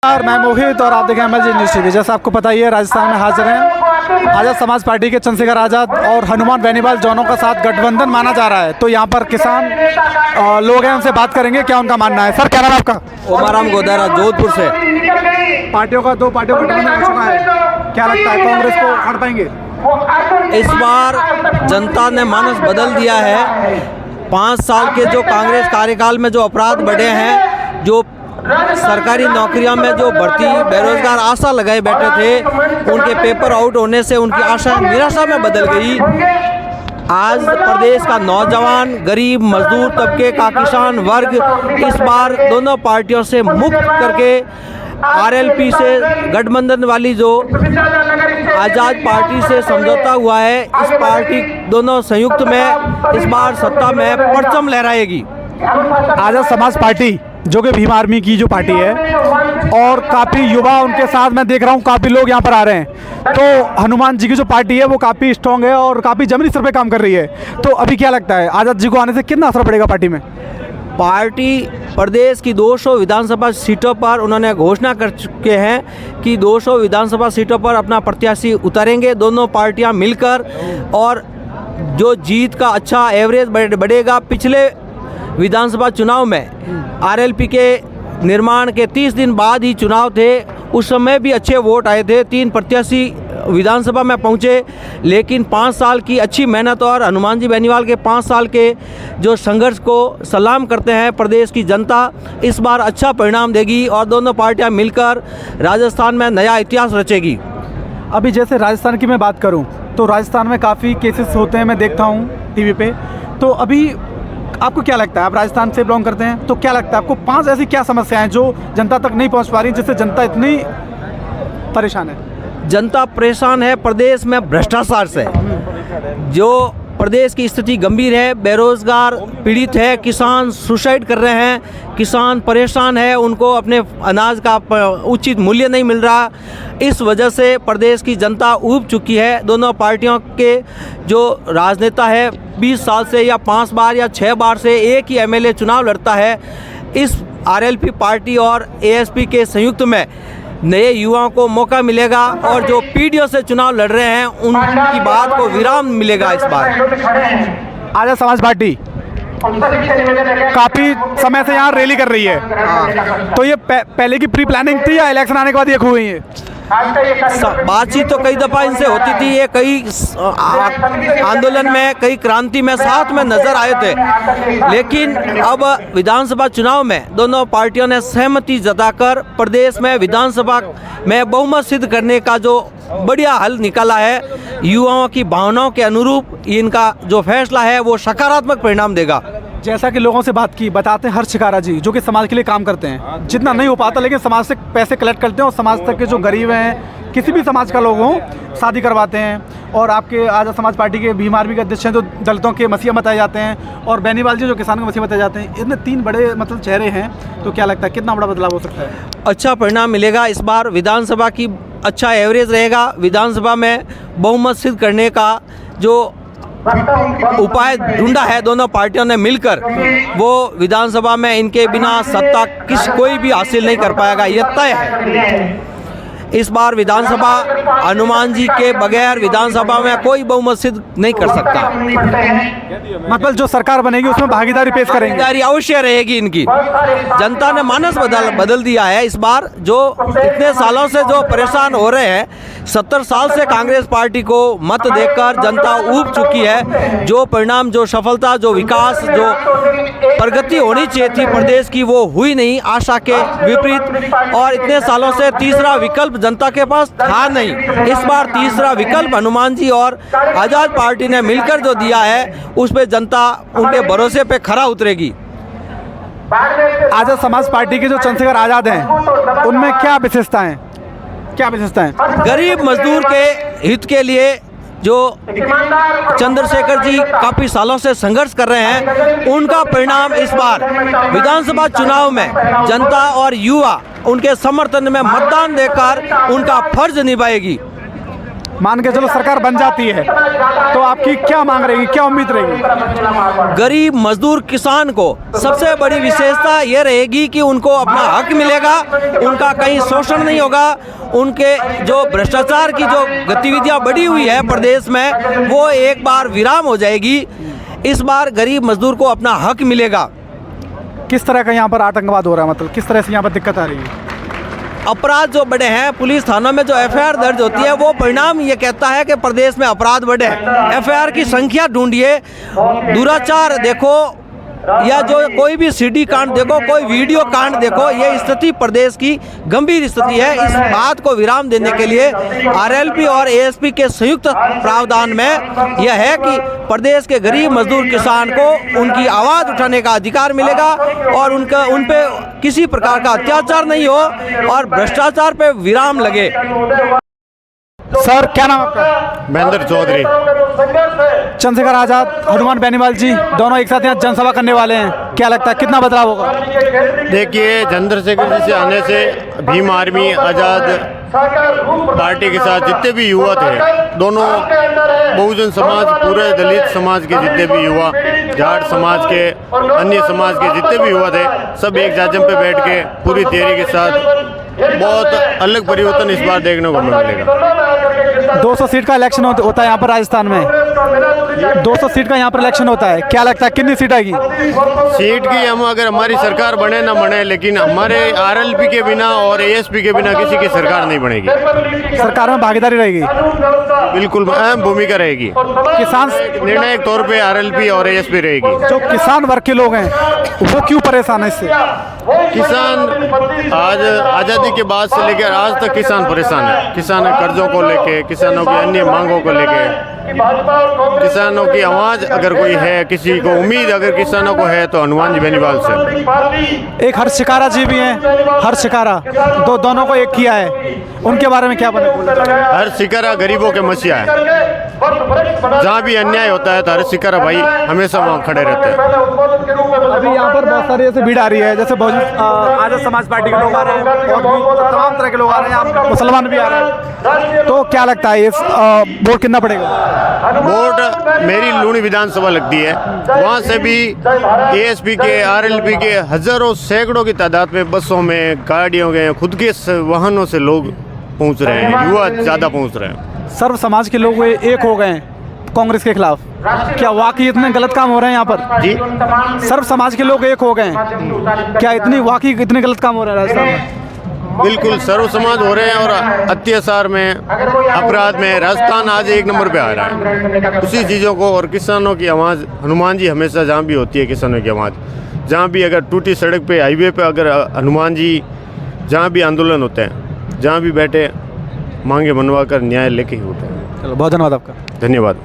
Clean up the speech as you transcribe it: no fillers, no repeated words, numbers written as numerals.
नमस्कार, मैं मोहित और आप देखें एमएलजी न्यूज़ टीवी। जैसा आपको पता ही है, राजस्थान में हाजिर हैं आज़ाद समाज पार्टी के चंद्रशेखर आज़ाद और हनुमान बेनीवाल दोनों का साथ गठबंधन माना जा रहा है। तो यहाँ पर किसान लोग हैं, उनसे बात करेंगे क्या उनका मानना है। सर, क्या नाम है आपका? ओमाराम गोदारा, जोधपुर से। पार्टियों का दो पार्टियों का गठबंधन हो चुका है, क्या लगता है कांग्रेस को हट पाएंगे? इस बार जनता ने मानस बदल दिया है। 5 साल के जो कांग्रेस कार्यकाल में जो अपराध बढ़े हैं, जो सरकारी नौकरियों में जो भर्ती बेरोजगार आशा लगाए बैठे थे, उनके पेपर आउट होने से उनकी आशा निराशा में बदल गई। आज प्रदेश का नौजवान, गरीब, मजदूर तबके का किसान वर्ग इस बार दोनों पार्टियों से मुक्त करके आरएलपी से गठबंधन वाली जो आज़ाद पार्टी से समझौता हुआ है, इस पार्टी दोनों संयुक्त में इस बार सत्ता में परचम लहराएगी। आज़ाद समाज पार्टी जो कि भीम आर्मी की जो पार्टी है और काफ़ी युवा उनके साथ मैं देख रहा हूँ, काफ़ी लोग यहाँ पर आ रहे हैं। तो हनुमान जी की जो पार्टी है वो काफ़ी स्ट्रॉन्ग है और काफ़ी जमीनी स्तर पे काम कर रही है। तो अभी क्या लगता है आज़ाद जी को आने से कितना असर पड़ेगा पार्टी में? पार्टी प्रदेश की 200 विधानसभा सीटों पर उन्होंने घोषणा कर चुके हैं कि 200 विधानसभा सीटों पर अपना प्रत्याशी उतारेंगे दोनों पार्टियां मिलकर, और जो जीत का अच्छा एवरेज बढ़ेगा। पिछले विधानसभा चुनाव में आरएलपी के निर्माण के 30 दिन बाद ही चुनाव थे, उस समय भी अच्छे वोट आए थे, 3 प्रत्याशी विधानसभा में पहुंचे। लेकिन 5 साल की अच्छी मेहनत और हनुमान जी बेनीवाल के 5 साल के जो संघर्ष को सलाम करते हैं प्रदेश की जनता, इस बार अच्छा परिणाम देगी और दोनों पार्टियां मिलकर राजस्थान में नया इतिहास रचेगी। अभी जैसे राजस्थान की मैं बात करूं तो राजस्थान में काफ़ी केसेस होते हैं, मैं देखता हूं टीवी पे। तो अभी आपको क्या लगता है, आप राजस्थान से बिलोंग करते हैं, तो क्या लगता है आपको 5 ऐसी क्या समस्याएं जो जनता तक नहीं पहुंच पा रही, जिससे जनता इतनी परेशान है? जनता परेशान है प्रदेश में भ्रष्टाचार से। जो प्रदेश की स्थिति गंभीर है, बेरोजगार पीड़ित है, किसान सुसाइड कर रहे हैं, किसान परेशान है, उनको अपने अनाज का उचित मूल्य नहीं मिल रहा। इस वजह से प्रदेश की जनता ऊब चुकी है। दोनों पार्टियों के जो राजनेता है 20 साल से या 5 बार या 6 बार से एक ही एमएलए चुनाव लड़ता है। इस आरएलपी पार्टी और एएसपी के संयुक्त में नए युवाओं को मौका मिलेगा और जो पीढ़ियों से चुनाव लड़ रहे हैं उनकी बात को विराम मिलेगा। इस बार आज़ाद समाज पार्टी काफ़ी समय से यहाँ रैली कर रही है, तो ये पहले की प्री प्लानिंग थी या इलेक्शन आने के बाद ये हुई है? बातचीत तो कई दफ़ा इनसे होती थी, ये कई आंदोलन में, कई क्रांति में साथ में नजर आए थे। लेकिन अब विधानसभा चुनाव में दोनों पार्टियों ने सहमति जताकर प्रदेश में विधानसभा में बहुमत सिद्ध करने का जो बढ़िया हल निकाला है। युवाओं की भावनाओं के अनुरूप इनका जो फैसला है वो सकारात्मक परिणाम देगा। जैसा कि लोगों से बात की, बताते हैं हर्ष शिकारा जी जो कि समाज के लिए काम करते हैं, जितना नहीं हो पाता लेकिन समाज से पैसे कलेक्ट करते हैं और समाज तक के जो गरीब हैं, किसी भी समाज का लोग हों, शादी करवाते हैं। और आपके आज़ाद समाज पार्टी के भीम आर्मी के अध्यक्ष हैं जो दलितों के मसीहा बताए जाते हैं, और बेनीवाल जी जो किसानों के मसीहा बताए जाते हैं। इतने 3 बड़े मतलब चेहरे हैं, तो क्या लगता है कितना बड़ा बदलाव हो सकता है? अच्छा परिणाम मिलेगा। इस बार विधानसभा की अच्छा एवरेज रहेगा। विधानसभा में बहुमत सिद्ध करने का जो उपाय ढूंढा है दोनों पार्टियों ने मिलकर, वो विधानसभा में इनके बिना सत्ता कोई भी हासिल नहीं कर पाएगा, ये तय है। इस बार विधानसभा हनुमान जी के बगैर विधानसभा में कोई बहुमत सिद्ध नहीं कर सकता। मतलब जो सरकार बनेगी उसमें भागीदारी पेश करेंगे? भागीदारी अवश्य रहेगी इनकी। जनता ने मानस बदल दिया है इस बार। जो इतने सालों से जो परेशान हो रहे हैं, 70 साल से कांग्रेस पार्टी को मत देकर जनता ऊब चुकी है। जो परिणाम, जो सफलता, जो विकास, जो प्रगति होनी चाहिए थी प्रदेश की, वो हुई नहीं, आशा के विपरीत। और इतने सालों से तीसरा विकल्प जनता के पास था नहीं। इस बार तीसरा विकल्प हनुमान जी और आज़ाद पार्टी ने मिलकर जो दिया है, उस पे जनता उनके भरोसे पे खरा उतरेगी। आज़ाद समाज पार्टी के जो चंद्रशेखर आज़ाद हैं, उनमें क्या विशेषताएं? गरीब मजदूर के हित के लिए जो चंद्रशेखर जी काफ़ी सालों से संघर्ष कर रहे हैं, उनका परिणाम इस बार विधानसभा चुनाव में जनता और युवा उनके समर्थन में मतदान देकर उनका फर्ज निभाएगी। मान के चलो सरकार बन जाती है तो आपकी क्या मांग रहेगी, क्या उम्मीद रहेगी? गरीब मजदूर किसान को सबसे बड़ी विशेषता ये रहेगी कि उनको अपना हक मिलेगा, उनका कहीं शोषण नहीं होगा, उनके जो भ्रष्टाचार की जो गतिविधियां बढ़ी हुई है प्रदेश में वो एक बार विराम हो जाएगी। इस बार गरीब मजदूर को अपना हक मिलेगा। किस तरह का यहाँ पर आतंकवाद हो रहा है, मतलब किस तरह से यहाँ पर दिक्कत आ रही है? अपराध जो बढ़े हैं, पुलिस थानों में जो एफआईआर दर्ज होती है वो परिणाम ये कहता है कि प्रदेश में अपराध बढ़े हैं। एफआईआर की संख्या ढूंढिए, दुराचार देखो, या जो कोई भी सीडी कांड देखो, कोई वीडियो कांड देखो, ये स्थिति प्रदेश की गंभीर स्थिति है। इस बात को विराम देने के लिए आरएलपी और एएसपी के संयुक्त प्रावधान में यह है कि प्रदेश के गरीब मजदूर किसान को उनकी आवाज़ उठाने का अधिकार मिलेगा और उनका उन पे किसी प्रकार का अत्याचार नहीं हो और भ्रष्टाचार पे विराम लगे। सर क्या नाम आपका? महेंद्र चौधरी। चंद्रशेखर आजाद, हनुमान बेनीवाल जी दोनों एक साथ यहाँ जनसभा करने वाले हैं, क्या लगता है कितना बदलाव होगा? देखिए, चंद्रशेखर जी से आने से भीम आर्मी, आज़ाद पार्टी के साथ जितने भी युवा थे, दोनों बहुजन समाज, पूरे दलित समाज के जितने भी युवा, जाट समाज के, अन्य समाज के जितने भी युवा थे, सब एक जाजम पे बैठ के पूरी तैयारी के साथ बहुत अलग परिवर्तन इस बार देखने को मिलेगा। 200 सीट का इलेक्शन होता है यहाँ पर राजस्थान में, 200 सीट का यहाँ पर इलेक्शन होता है, क्या लगता है कितनी सीट आएगी? सीट की हम अगर हमारी सरकार बने ना बने, लेकिन हमारे आरएलपी के बिना और एएसपी के बिना किसी की सरकार नहीं बनेगी। सरकार में भागीदारी रहेगी, बिल्कुल अहम भूमिका रहेगी। किसान निर्णायक तौर पे आरएलपी और एएसपी रहेगी। जो किसान वर्ग के लोग हैं वो क्यों परेशान है इससे? किसान आज आज़ादी के बाद से लेकर आज तक किसान परेशान है। किसान कर्जों को लेके, किसानों की अन्य मांगों को लेके, किसानों की आवाज़ अगर कोई है, किसी को उम्मीद अगर किसानों को है तो हनुमान जी बेनीवाल से। एक हर्ष शिकारा जी भी हैं, हर्ष शिकारा दोनों को एक किया है, उनके बारे में क्या बोले? हर्ष शिकारा गरीबों के मसीहा है। जहाँ भी अन्याय होता है तो हर्ष शिकारा भाई हमेशा वहाँ खड़े रहते हैं। अभी यहाँ पर बहुत सारी ऐसे भीड़ आ रही है, जैसे आजाद समाज पार्टी के लोग आ रहे हैं और भी तमाम तरह के लोग आ रहे हैं, यहाँ मुसलमान भी आ रहे हैं, तो क्या लगता है इस वोट कितना पड़ेगा? वोट मेरी लूणी विधानसभा लगती है, वहाँ से भी एएसपी के, आरएलपी के हजारों सैकड़ों की तादाद में बसों में, गाड़ियों के, खुद के वाहनों से लोग पहुँच रहे हैं, युवा ज़्यादा पहुँच रहे हैं। सर्व समाज के लोग एक हो गए हैं कांग्रेस के खिलाफ, क्या वाकई इतने गलत काम हो रहे हैं यहाँ पर? जी, सर्व समाज के लोग एक हो गए हैं, क्या वाकई इतने गलत काम हो रहे हैं राजस्थान में? बिल्कुल सर्व समाज हो रहे हैं और अत्याचार में, अपराध में राजस्थान आज एक नंबर पे आ रहा है। उसी चीज़ों को और किसानों की आवाज़, हनुमान जी हमेशा जहाँ भी होती है किसानों की आवाज़, जहाँ भी अगर टूटी सड़क पे, हाईवे पे अगर हनुमान जी, जहाँ भी आंदोलन होते हैं, जहाँ भी बैठे मांगे मनवा कर न्याय लेके ही होते हैं। चलो बहुत धन्यवाद आपका। धन्यवाद।